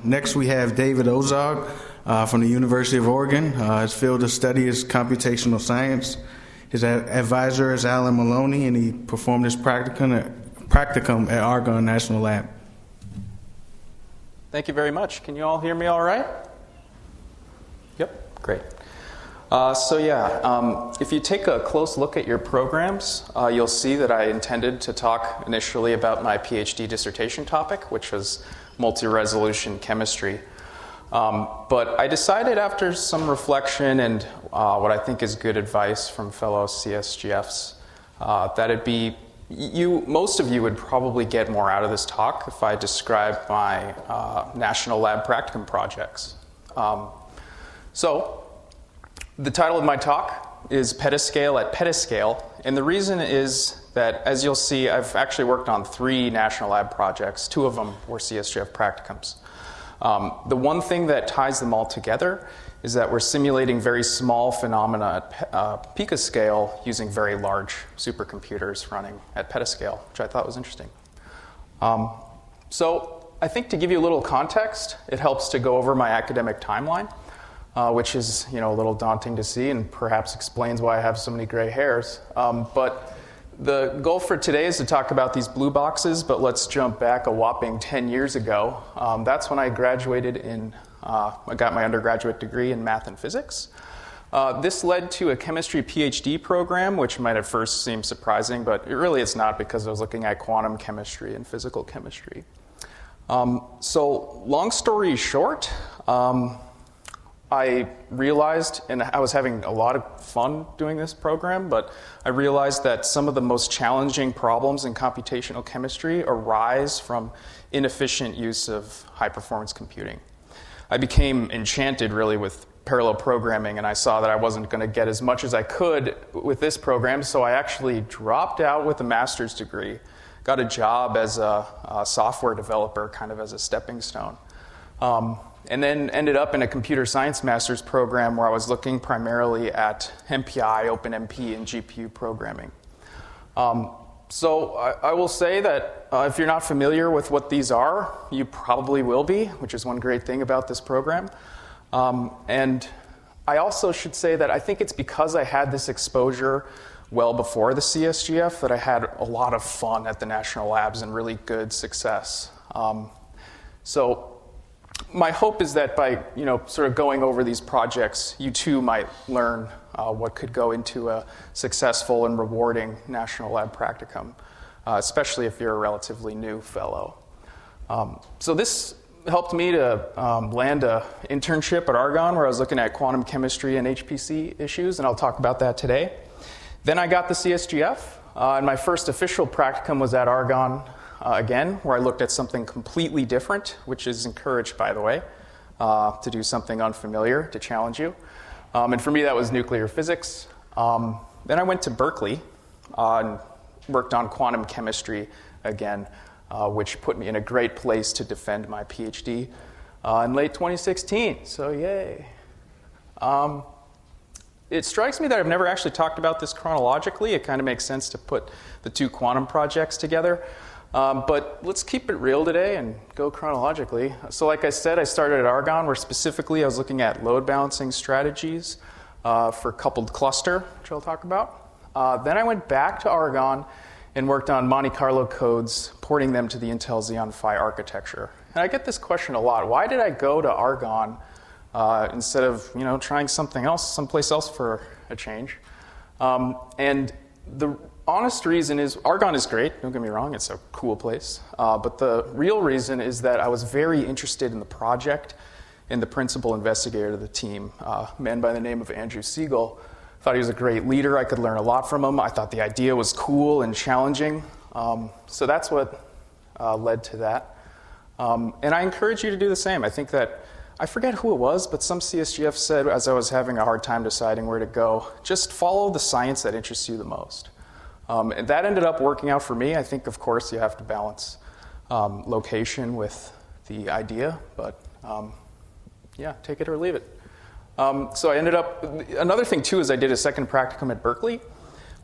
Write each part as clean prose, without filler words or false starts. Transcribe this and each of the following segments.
Next, we have David Ozog from the University of Oregon. His field of study is computational science. His advisor is Alan Maloney, and he performed his practicum at Argonne National Lab. Thank you very much. Can you all hear me all right? Yep, great. If you take a close look at your programs, you'll see that I intended to talk initially about my PhD dissertation topic, which was multi-resolution chemistry. But I decided after some reflection and what I think is good advice from fellow CSGFs, that most of you would probably get more out of this talk if I describe my National Lab Practicum projects. The title of my talk is Petascale at Petascale, and the reason is that, as you'll see, I've actually worked on 3 National Lab projects. 2 of them were CSGF practicums. The one thing that ties them all together is that we're simulating very small phenomena at picoscale using very large supercomputers running at petascale, which I thought was interesting. So I think to give you a little context, it helps to go over my academic timeline. Which is, a little daunting to see and perhaps explains why I have so many gray hairs. But the goal for today is to talk about these blue boxes, but let's jump back a whopping 10 years ago. That's when I graduated I got my undergraduate degree in math and physics. This led to a chemistry PhD program, which might at first seem surprising, but it's not, because I was looking at quantum chemistry and physical chemistry. So long story short, I realized, and I was having a lot of fun doing this program, but I realized that some of the most challenging problems in computational chemistry arise from inefficient use of high-performance computing. I became enchanted, really, with parallel programming, and I saw that I wasn't going to get as much as I could with this program, so I actually dropped out with a master's degree, got a job as a software developer, kind of as a stepping stone. And then ended up in a computer science master's program where I was looking primarily at MPI, OpenMP, and GPU programming. So I will say that if you're not familiar with what these are, you probably will be, which is one great thing about this program. And I also should say that I think it's because I had this exposure well before the CSGF that I had a lot of fun at the national labs and really good success. My hope is that by sort of going over these projects, you too might learn what could go into a successful and rewarding National Lab Practicum, especially if you're a relatively new fellow. So this helped me to land an internship at Argonne, where I was looking at quantum chemistry and HPC issues, and I'll talk about that today. Then I got the CSGF, and my first official practicum was at Argonne again, where I looked at something completely different, which is encouraged, by the way, to do something unfamiliar, to challenge you. And for me, that was nuclear physics. Then I went to Berkeley and worked on quantum chemistry again, which put me in a great place to defend my PhD in late 2016. So yay. It strikes me that I've never actually talked about this chronologically. It kind of makes sense to put the 2 quantum projects together. But let's keep it real today and go chronologically. So like I said, I started at Argonne, where specifically I was looking at load balancing strategies for coupled cluster, which I'll talk about. Then I went back to Argonne and worked on Monte Carlo codes, porting them to the Intel Xeon Phi architecture. And I get this question a lot. Why did I go to Argonne instead of trying something else, someplace else for a change? And the honest reason is Argonne is great, don't get me wrong, it's a cool place. But the real reason is that I was very interested in the project and the principal investigator of the team, a man by the name of Andrew Siegel. Thought he was a great leader. I could learn a lot from him. I thought the idea was cool and challenging. So that's what led to that. And I encourage you to do the same. I think that, I forget who it was, but some CSGF said, as I was having a hard time deciding where to go, just follow the science that interests you the most. And that ended up working out for me. I think, of course, you have to balance location with the idea, but take it or leave it. So I ended up, another thing too is I did a second practicum at Berkeley,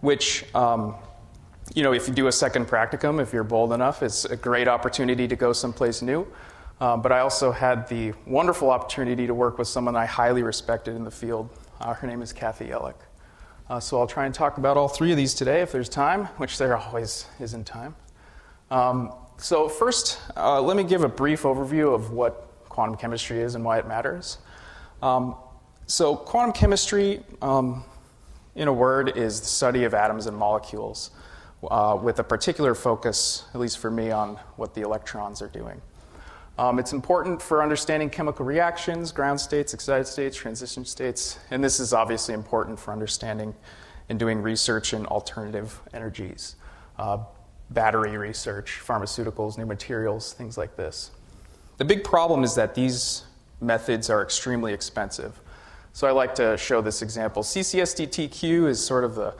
which, if you do a second practicum, if you're bold enough, it's a great opportunity to go someplace new. But I also had the wonderful opportunity to work with someone I highly respected in the field. Her name is Kathy Yellick. So I'll try and talk about all three of these today if there's time, which there always isn't time. So first, let me give a brief overview of what quantum chemistry is and why it matters. So quantum chemistry, in a word, is the study of atoms and molecules with a particular focus, at least for me, on what the electrons are doing. It's important for understanding chemical reactions, ground states, excited states, transition states, and this is obviously important for understanding and doing research in alternative energies, battery research, pharmaceuticals, new materials, things like this. The big problem is that these methods are extremely expensive. So I like to show this example. CCSDTQ is sort of the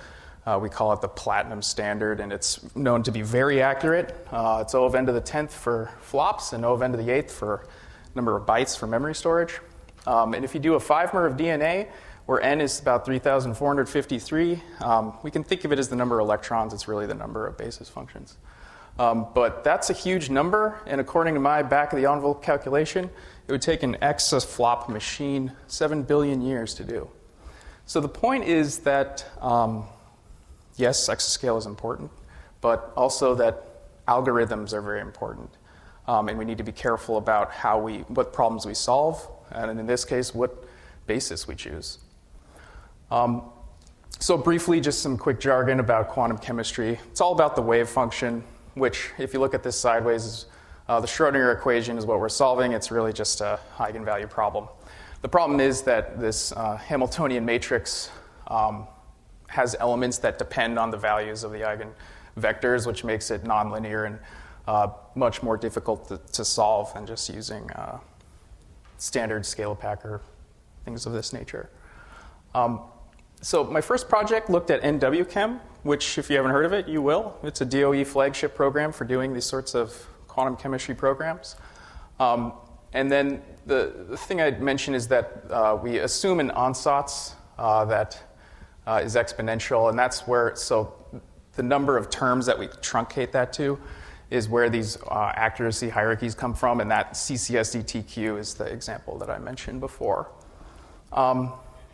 we call it the platinum standard, and it's known to be very accurate. It's O of n to the 10th for flops and O of n to the 8th for number of bytes for memory storage. And if you do a 5-mer of DNA, where n is about 3,453, we can think of it as the number of electrons. It's really the number of basis functions. But that's a huge number, and according to my back-of-the-envelope calculation, it would take an exaflop machine 7 billion years to do. So the point is that yes, exascale is important, but also that algorithms are very important. And we need to be careful about what problems we solve, and in this case, what basis we choose. So briefly, just some quick jargon about quantum chemistry. It's all about the wave function, which, if you look at this sideways, is the Schrodinger equation is what we're solving. It's really just a eigenvalue problem. The problem is that this Hamiltonian matrix has elements that depend on the values of the eigenvectors, which makes it nonlinear and much more difficult to solve than just using standard scale-packer, things of this nature. So my first project looked at NWChem, which, if you haven't heard of it, you will. It's a DOE flagship program for doing these sorts of quantum chemistry programs. And then the thing I'd mention is that we assume an ansatz that is exponential, and that's where, so the number of terms that we truncate that to is where these accuracy hierarchies come from, and that CCSDTQ is the example that I mentioned before.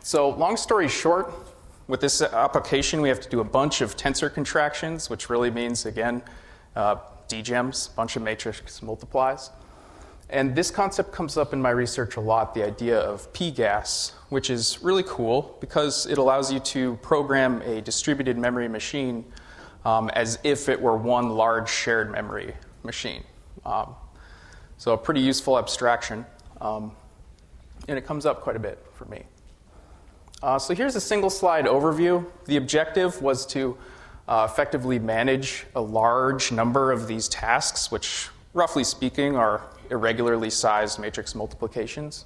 So long story short, with this application, we have to do a bunch of tensor contractions, which really means, again, dgems, bunch of matrix multiplies. And this concept comes up in my research a lot, the idea of P-gas, which is really cool because it allows you to program a distributed memory machine as if it were one large shared memory machine. So a pretty useful abstraction, and it comes up quite a bit for me. So here's a single slide overview. The objective was to effectively manage a large number of these tasks, which, roughly speaking, are irregularly sized matrix multiplications.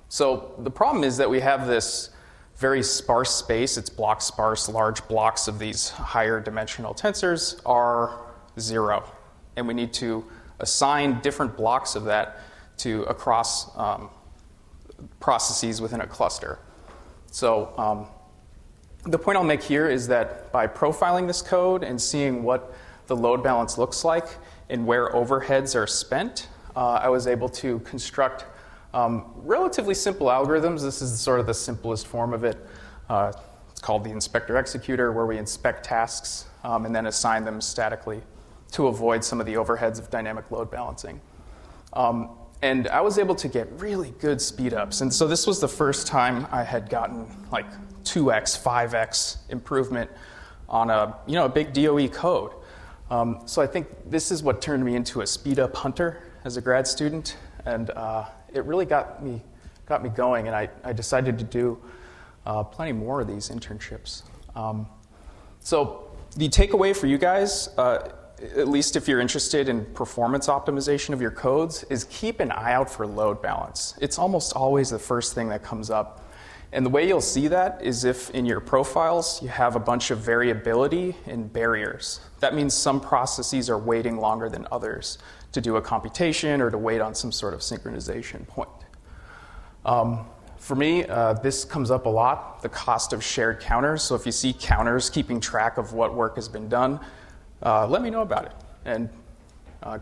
So the problem is that we have this very sparse space. It's block sparse. Large blocks of these higher dimensional tensors are 0. And we need to assign different blocks of that to across processes within a cluster. So the point I'll make here is that by profiling this code and seeing what the load balance looks like and where overheads are spent, I was able to construct relatively simple algorithms. This is sort of the simplest form of it. It's called the inspector executor, where we inspect tasks and then assign them statically to avoid some of the overheads of dynamic load balancing. And I was able to get really good speed ups. And so this was the first time I had gotten like 2x, 5x improvement on a big DOE code. So I think this is what turned me into a speed up hunter as a grad student, and it really got me going, and I decided to do plenty more of these internships. So the takeaway for you guys, at least if you're interested in performance optimization of your codes, is keep an eye out for load balance. It's almost always the first thing that comes up. And the way you'll see that is if in your profiles you have a bunch of variability and barriers. That means some processes are waiting longer than others to do a computation or to wait on some sort of synchronization point. For me, this comes up a lot, the cost of shared counters. So if you see counters keeping track of what work has been done, let me know about it and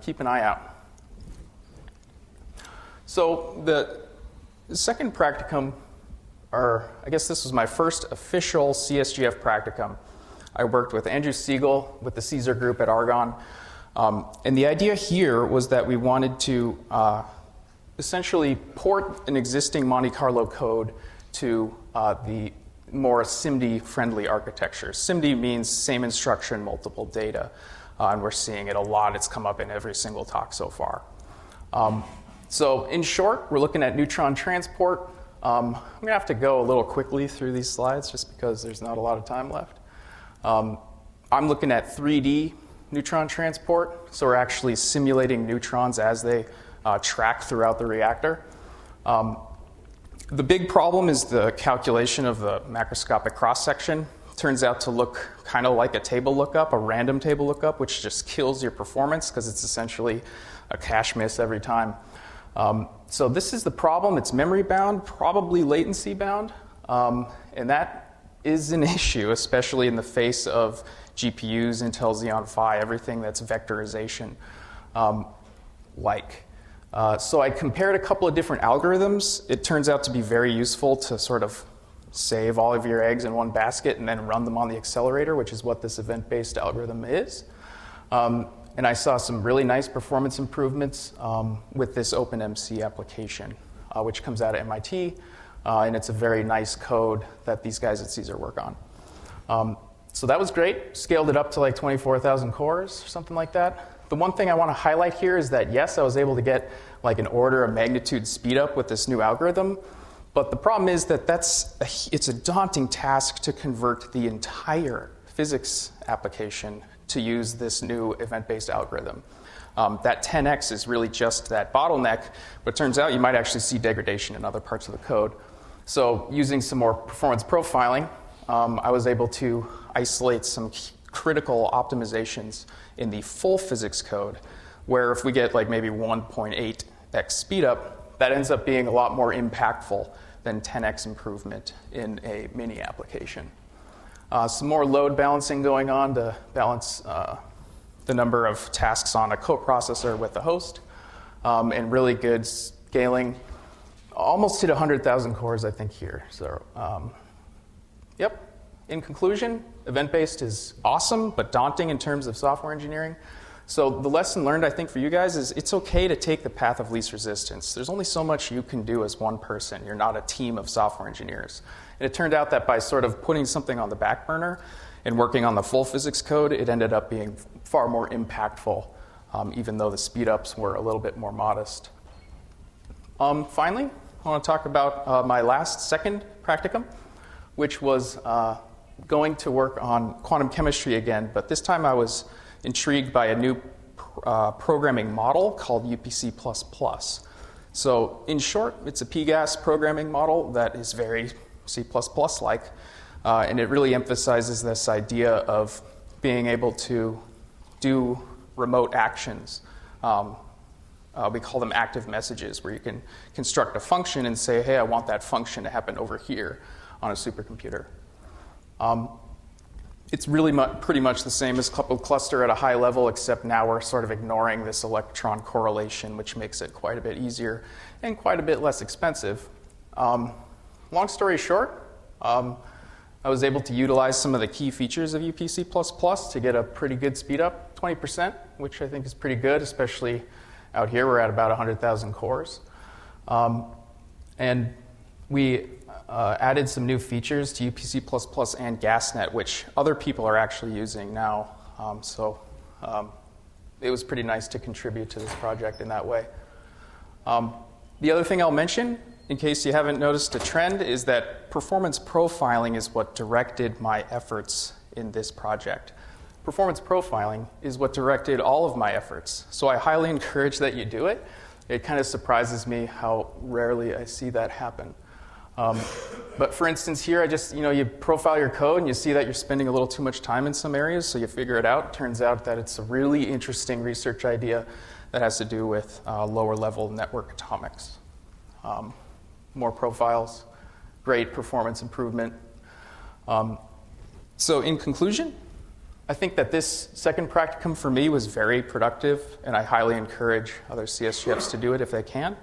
keep an eye out. So the second practicum, or I guess this was my first official CSGF practicum. I worked with Andrew Siegel with the Caesar group at Argonne. And the idea here was that we wanted to essentially port an existing Monte Carlo code to the more SIMD-friendly architecture. SIMD means same instruction, multiple data. And we're seeing it a lot. It's come up in every single talk so far. So in short, we're looking at neutron transport. I'm going to have to go a little quickly through these slides just because there's not a lot of time left. I'm looking at 3D neutron transport. So we're actually simulating neutrons as they track throughout the reactor. The big problem is the calculation of the macroscopic cross-section. Turns out to look kind of like a table lookup, a random table lookup, which just kills your performance because it's essentially a cache miss every time. So this is the problem. It's memory bound, probably latency bound, and that is an issue, especially in the face of GPUs, Intel Xeon Phi, everything that's vectorization like. So I compared a couple of different algorithms. It turns out to be very useful to sort of save all of your eggs in one basket and then run them on the accelerator, which is what this event-based algorithm is. And I saw some really nice performance improvements with this OpenMC application, which comes out of MIT. And it's a very nice code that these guys at Caesar work on. So that was great. Scaled it up to like 24,000 cores or something like that. The one thing I want to highlight here is that, yes, I was able to get like an order of magnitude speed up with this new algorithm. But the problem is that it's a daunting task to convert the entire physics application to use this new event-based algorithm. That 10x is really just that bottleneck, but it turns out you might actually see degradation in other parts of the code. So using some more performance profiling, I was able to isolate some critical optimizations in the full physics code, where if we get like maybe 1.8x speed up, that ends up being a lot more impactful than 10x improvement in a mini application. Some more load balancing going on to balance the number of tasks on a coprocessor with the host, and really good scaling. Almost hit 100,000 cores, I think, here. So, yep. In conclusion, event-based is awesome, but daunting in terms of software engineering. So the lesson learned, I think, for you guys is it's okay to take the path of least resistance. There's only so much you can do as one person. You're not a team of software engineers. And it turned out that by sort of putting something on the back burner and working on the full physics code, it ended up being far more impactful, even though the speed-ups were a little bit more modest. Finally, I want to talk about my second practicum, which was going to work on quantum chemistry again, but this time I was intrigued by a new programming model called UPC++. So in short, it's a PGAS programming model that is very C++-like, and it really emphasizes this idea of being able to do remote actions. We call them active messages, where you can construct a function and say, hey, I want that function to happen over here on a supercomputer. It's really pretty much the same as coupled cluster at a high level, except now we're sort of ignoring this electron correlation, which makes it quite a bit easier and quite a bit less expensive. Long story short, I was able to utilize some of the key features of UPC++ to get a pretty good speed up, 20%, which I think is pretty good, especially out here. We're at about 100,000 cores. And we added some new features to UPC++ and GasNet, which other people are actually using now. So it was pretty nice to contribute to this project in that way. The other thing I'll mention, in case you haven't noticed a trend, is that performance profiling is what directed my efforts in this project. Performance profiling is what directed all of my efforts. So I highly encourage that you do it. It kind of surprises me how rarely I see that happen. But for instance, here, you profile your code and you see that you're spending a little too much time in some areas, so you figure it out. Turns out that it's a really interesting research idea that has to do with lower level network atomics. More profiles, great performance improvement. So in conclusion, I think that this second practicum for me was very productive, and I highly encourage other CSGFs to do it if they can.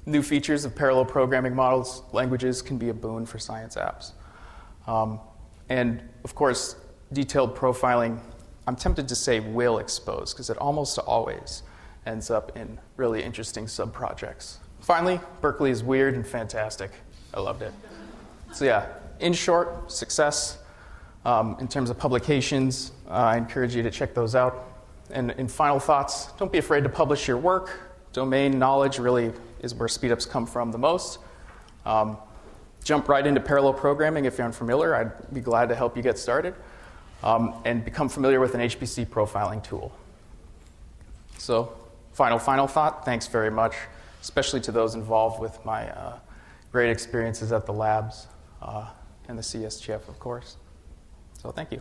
New features of parallel programming models, languages can be a boon for science apps. And of course, detailed profiling, I'm tempted to say will expose, because it almost always ends up in really interesting sub-projects. Finally, Berkeley is weird and fantastic. I loved it. So yeah, in short, success. In terms of publications, I encourage you to check those out. And in final thoughts, don't be afraid to publish your work. Domain knowledge really is where speedups come from the most. Jump right into parallel programming if you're unfamiliar. I'd be glad to help you get started. And become familiar with an HPC profiling tool. So, final thought, thanks very much, especially to those involved with my great experiences at the labs and the CSGF, of course. So thank you.